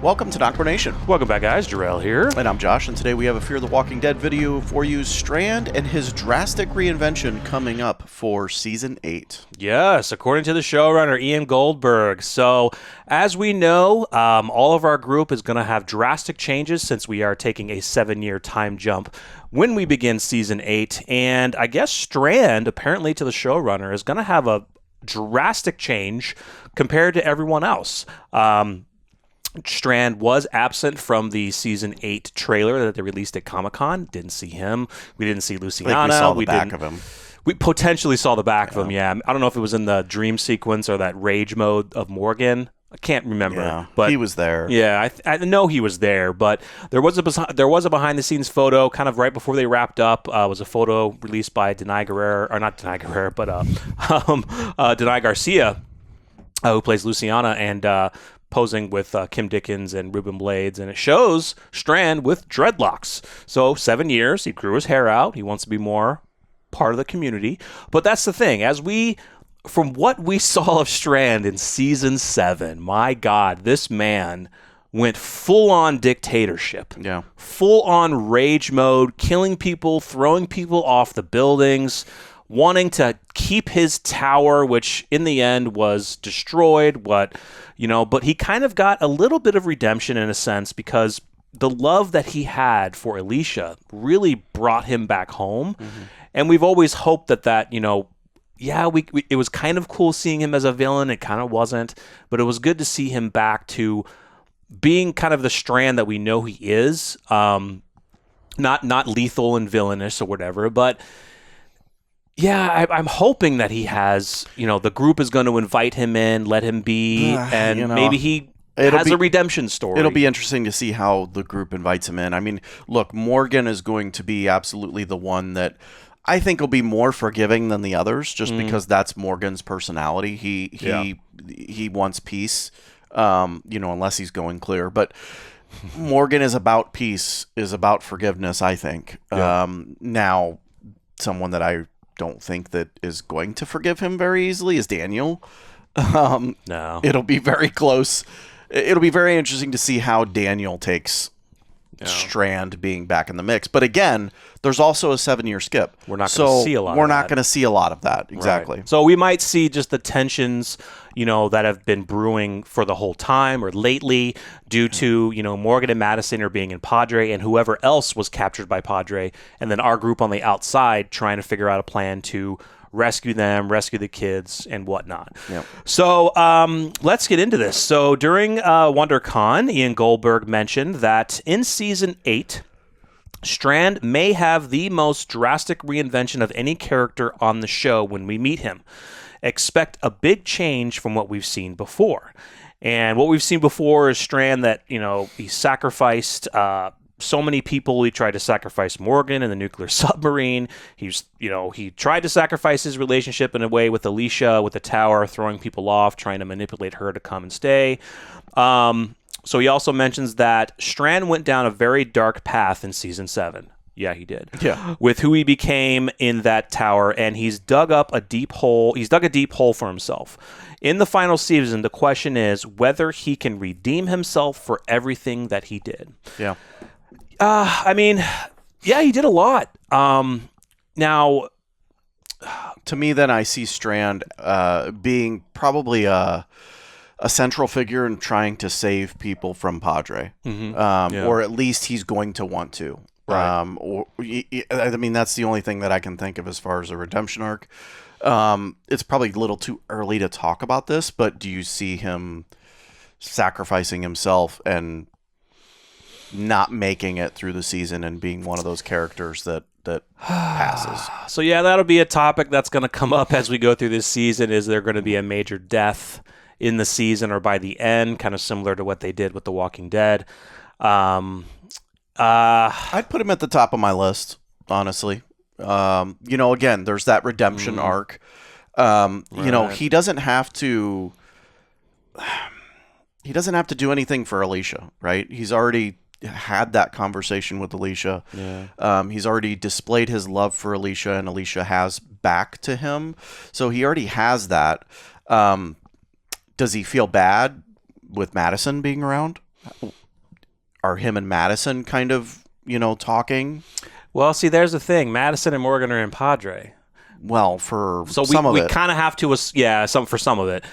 Welcome to NocBro Nation. Welcome back, guys. Jarrell here. And I'm Josh, and today we have a Fear the Walking Dead video for you, Strand and his drastic reinvention coming up for Season 8. Yes, according to the showrunner, Ian Goldberg. So, as we know, all of our group is going to have drastic changes since we are taking a 7-year time jump when we begin Season 8. And I guess Strand, apparently to the showrunner, is going to have a drastic change compared to everyone else. Strand was absent from the Season 8 trailer that they released at Comic-Con. Didn't see him. We didn't see Luciana. We saw the back of him. We potentially saw the back of him, yeah. I don't know if it was in the dream sequence or that rage mode of Morgan. I can't remember. Yeah, but he was there. Yeah, I know he was there, but there was a behind-the-scenes photo kind of right before they wrapped up. Was a photo released by Denai Garcia, who plays Luciana, and posing with Kim Dickens and Ruben Blades, and it shows Strand with dreadlocks. So 7 years, he grew his hair out. He wants to be more part of the community. But that's the thing. From what we saw of Strand in Season 7, my God, this man went full-on dictatorship. Yeah. Full-on rage mode, killing people, throwing people off the buildings, wanting to keep his tower, which in the end was destroyed. But he kind of got a little bit of redemption in a sense, because the love that he had for Alicia really brought him back home. Mm-hmm. And we've always hoped that it was kind of cool seeing him as a villain. It kind of wasn't, but it was good to see him back to being kind of the Strand that we know he is. Not lethal and villainous or whatever, but yeah, I'm hoping that he has, the group is going to invite him in, let him be, and maybe he has a redemption story. It'll be interesting to see how the group invites him in. I mean, look, Morgan is going to be absolutely the one that I think will be more forgiving than the others, just because that's Morgan's personality. He wants peace, unless he's going clear. But Morgan is about peace, is about forgiveness, I think. Yeah. Now, someone that I don't think that is going to forgive him very easily is Daniel. No. It'll be very close. It'll be very interesting to see how Daniel takes Strand being back in the mix. But again, there's also a 7-year skip. We're not going to see a lot of that. We're not going to see a lot of that. Exactly. Right. So we might see just the tensions, that have been brewing for the whole time or lately due to, Morgan and Madison are being in Padre and whoever else was captured by Padre. And then our group on the outside trying to figure out a plan to rescue them, rescue the kids, and whatnot. Yep. So let's get into this. So during WonderCon, Ian Goldberg mentioned that in Season 8, Strand may have the most drastic reinvention of any character on the show when we meet him. Expect a big change from what we've seen before. And what we've seen before is Strand that, he sacrificed so many people. He tried to sacrifice Morgan in the nuclear submarine. He tried to sacrifice his relationship in a way with Alicia, with the tower, throwing people off, trying to manipulate her to come and stay. So he also mentions that Strand went down a very dark path in Season 7. Yeah, he did. Yeah. With who he became in that tower, and he's dug a deep hole for himself. In the final season, the question is whether he can redeem himself for everything that he did. Yeah. He did a lot. Now, to me, then I see Strand being probably a central figure in trying to save people from Padre, or at least he's going to want to. Right. That's the only thing that I can think of as far as a redemption arc. It's probably a little too early to talk about this, but do you see him sacrificing himself and not making it through the season and being one of those characters that passes? So yeah, that'll be a topic that's going to come up as we go through this season. Is there going to be a major death in the season or by the end, kind of similar to what they did with The Walking Dead? I'd put him at the top of my list, honestly. Again, there's that redemption arc. Right. He doesn't have to do anything for Alicia, right? He's already had that conversation with Alicia. Yeah. He's already displayed his love for Alicia, and Alicia has back to him. So he already has that. Does he feel bad with Madison being around? Are him and Madison kind of, talking? Well, see, there's the thing. Madison and Morgan are in Padre. Well, for So some of it. we kind of have to, for some of it.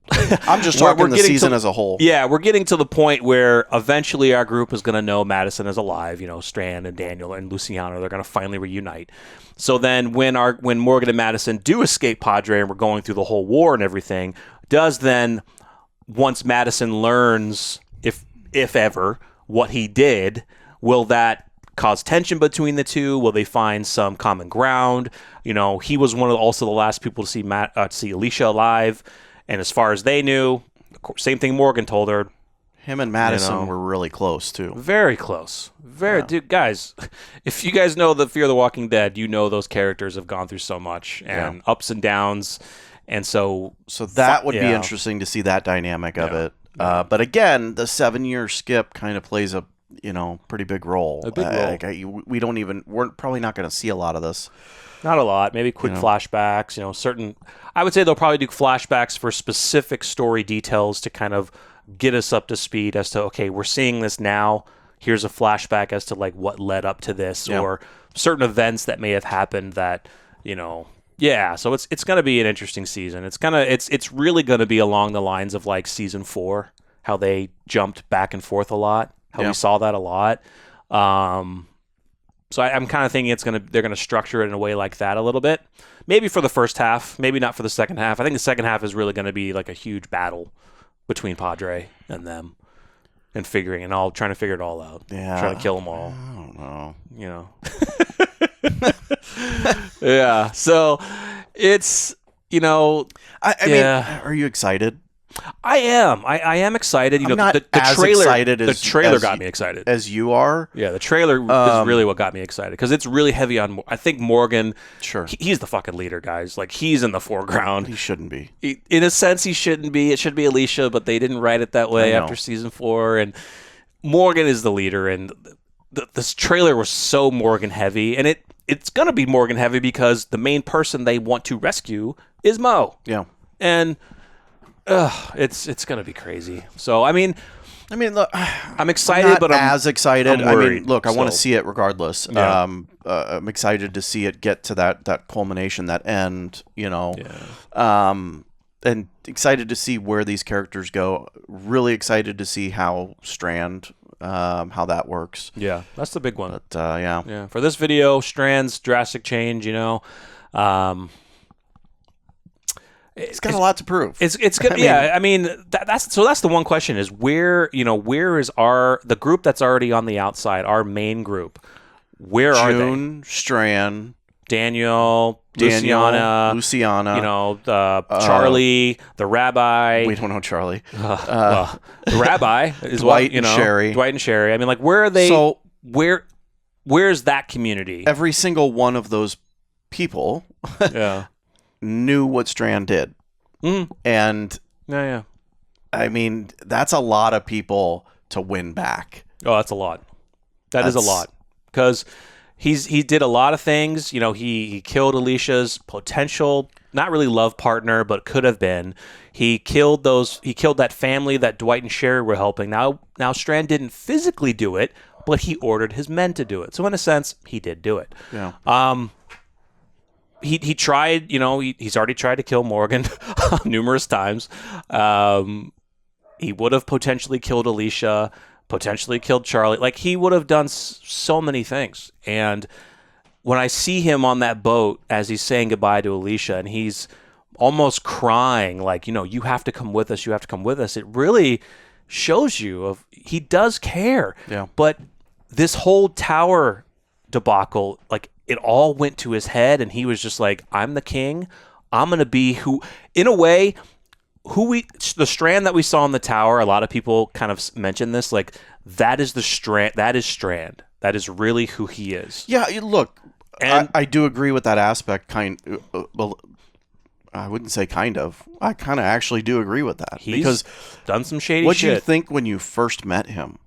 I'm just talking the season as a whole. Yeah, we're getting to the point where eventually our group is going to know Madison is alive. Strand and Daniel and Luciano, they're going to finally reunite. So then when Morgan and Madison do escape Padre and we're going through the whole war and everything, once Madison learns, if ever, what he did, will that cause tension between the two? Will they find some common ground? He was one of also the last people to see Alicia alive. And as far as they knew, same thing Morgan told her. Him and Madison were really close, too. Very close. Dude, guys, if you guys know the Fear of the Walking Dead, you know those characters have gone through so much and ups and downs. And so that would be interesting to see that dynamic of it. But again, the 7-year skip kind of plays a pretty big role. A big role. We're probably not going to see a lot of this. Not a lot. Maybe quick flashbacks. Certain. I would say they'll probably do flashbacks for specific story details to kind of get us up to speed as to, okay, we're seeing this now. Here's a flashback as to like what led up to this, or certain events that may have happened that Yeah, so it's going to be an interesting season. It's really going to be along the lines of like season 4, how they jumped back and forth a lot, how we saw that a lot. So I'm kind of thinking they're going to structure it in a way like that a little bit. Maybe for the first half, maybe not for the second half. I think the second half is really going to be like a huge battle between Padre and them, and trying to figure it all out. Yeah, trying to kill them all. I don't know. Yeah. So it's I mean, are you excited? I am. I am excited. I'm not the as trailer. Excited the trailer got me excited. As you are. Yeah, the trailer is really what got me excited because it's really heavy on. I think Morgan. Sure. He's the fucking leader, guys. Like he's in the foreground. He shouldn't be. In a sense, he shouldn't be. It should be Alicia, but they didn't write it that way after season 4. And Morgan is the leader, and this trailer was so Morgan heavy, and it's gonna be Morgan heavy because the main person they want to rescue is Mo. Yeah. And. It's gonna be crazy. So I mean, look, I'm excited, but I'm as excited. I'm worried, look, I want to see it regardless. Yeah. I'm excited to see it get to that culmination, that end. And excited to see where these characters go. Really excited to see how Strand, how that works. Yeah, that's the big one. But yeah. For this video, Strand's drastic change. It's got a lot to prove. It's good. Yeah, I mean that's the one question is where is the group that's already on the outside, our main group? Where are they? June, Strand, Daniel, Luciana, Charlie, the rabbi. We don't know Charlie. The rabbi is Dwight and Sherry. Dwight and Sherry. I mean, like where are they? So where's that community? Every single one of those people. Yeah. Knew what Strand did. And I mean, that's a lot of people to win back. Oh, that's a lot. That is a lot. Because he did a lot of things. He killed Alicia's potential, not really love partner, but could have been. He killed that family that Dwight and Sherry were helping. Now Strand didn't physically do it, but he ordered his men to do it. So in a sense, he did do it. Yeah. He tried, he's already tried to kill Morgan numerous times. He would have potentially killed Alicia, potentially killed Charlie. Like, he would have done so many things. And when I see him on that boat as he's saying goodbye to Alicia and he's almost crying, like, you have to come with us, it really shows you he does care. Yeah. But this whole tower debacle, like, it all went to his head, and he was just like, I'm the king. I'm going to be who, in a way, the Strand that we saw in the tower, a lot of people kind of mention this, like, that is the Strand. That is Strand. That is really who he is. Yeah, look, and I do agree with that aspect. Well, I wouldn't say kind of. I kind of actually do agree with that. He's done some shady shit. What did you think when you first met him?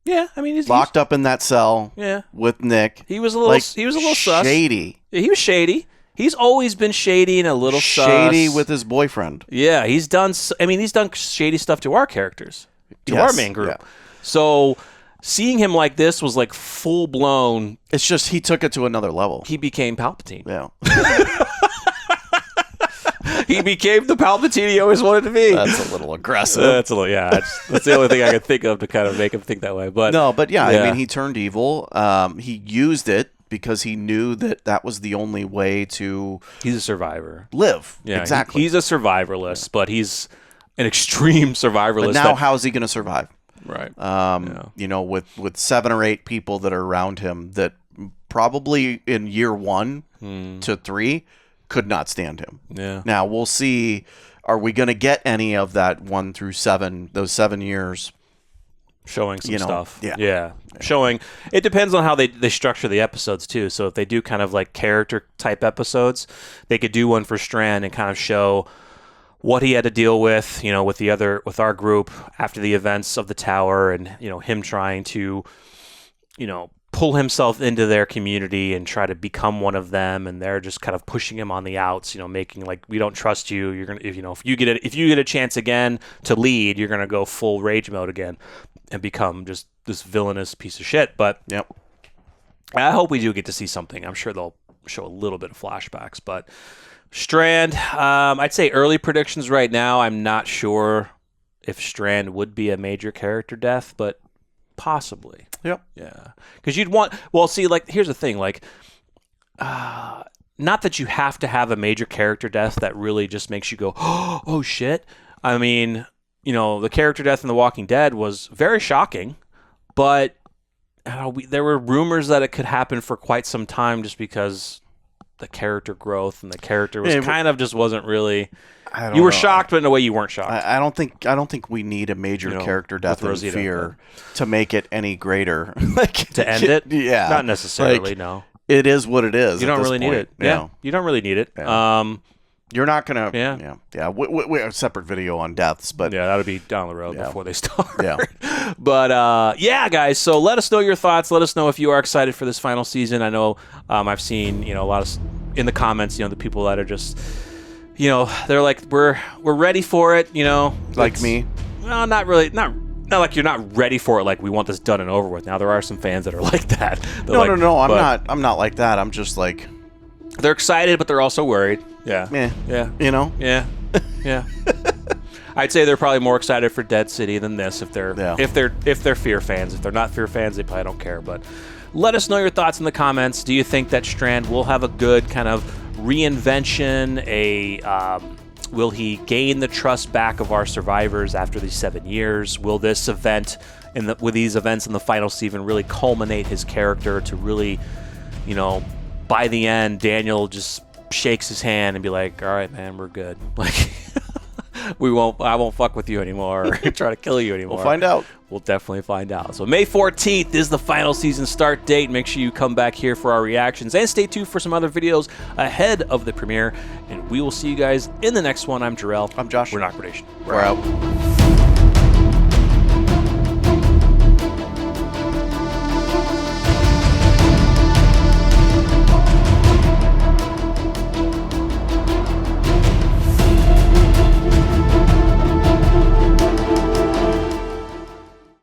Yeah, I mean, he's locked up in that cell. Yeah. With Nick. He was a little sus. Shady. Yeah, he was shady. He's always been shady and a little shady sus. with his boyfriend. Yeah, he's done shady stuff to our characters, to our main group. Yeah. So seeing him like this was like full blown. It's just he took it to another level. He became Palpatine. Yeah. He became the Palpatine he always wanted to be. That's a little aggressive. That's the only thing I could think of to kind of make him think that way. But yeah, I mean, he turned evil. He used it because he knew that was the only way to. He's a survivor. Live. Yeah, exactly. He's a survivalist, but he's an extreme survivalist. But now, how's he going to survive? Right. You know, with 7 or 8 people that are around him that probably in year 1 to 3 could not stand him. Yeah. Now we'll see. Are we going to get any of that 1 through 7? Those 7 years. Showing some stuff. Yeah. Showing. It depends on how they structure the episodes too. So if they do kind of like character type episodes, they could do one for Strand and kind of show what he had to deal with, you know, with our group after the events of the tower, and you know, him trying to, you know, pull himself into their community and try to become one of them, and they're just kind of pushing him on the outs, you know, making like, we don't trust you. You're gonna, if you get a chance again to lead, you're gonna go full rage mode again and become just this villainous piece of shit. But yep, I hope we do get to see something. I'm sure they'll show a little bit of flashbacks, but Strand, I'd say early predictions right now. I'm not sure if Strand would be a major character death, but possibly. Yep. Yeah. Because you'd want. Well, see, like, here's the thing. Like, not that you have to have a major character death that really just makes you go, oh shit. I mean, you know, the character death in The Walking Dead was very shocking, but there were rumors that it could happen for quite some time, just because the character growth and the character was wasn't really. You were shocked, but in a way you weren't shocked. I don't think we need a major character death in Fear to make it any greater. To end it? Yeah, not necessarily. No, it is what it is. You don't really need it. Yeah, you don't really need it. Yeah. You're not gonna. Yeah. We have a separate video on deaths, but that'll be down the road before they start. Yeah. But guys. So let us know your thoughts. Let us know if you are excited for this final season. I know I've seen a lot of in the comments. The people that are just. They're like, we're ready for it, Like me? Well, not really. Not like you're not ready for it, like we want this done and over with. Now, there are some fans that are like that. No, I'm not like that. I'm just like... They're excited, but they're also worried. Yeah. Yeah. Yeah. Yeah. I'd say they're probably more excited for Dead City than this if they're Fear fans. If they're not Fear fans, they probably don't care. But let us know your thoughts in the comments. Do you think that Strand will have a good kind of reinvention? Will he gain the trust back of our survivors after these 7 years? Will this event with these events in the final season really culminate his character to really, by the end, Daniel just shakes his hand and be like, all right, man, we're good. Like, I won't fuck with you anymore or try to kill you anymore. We'll find out. We'll definitely find out. So May 14th is the final season start date. Make sure you come back here for our reactions and stay tuned for some other videos ahead of the premiere. And we will see you guys in the next one. I'm Jarrell. I'm Josh. We're NocBro Nation. We're out.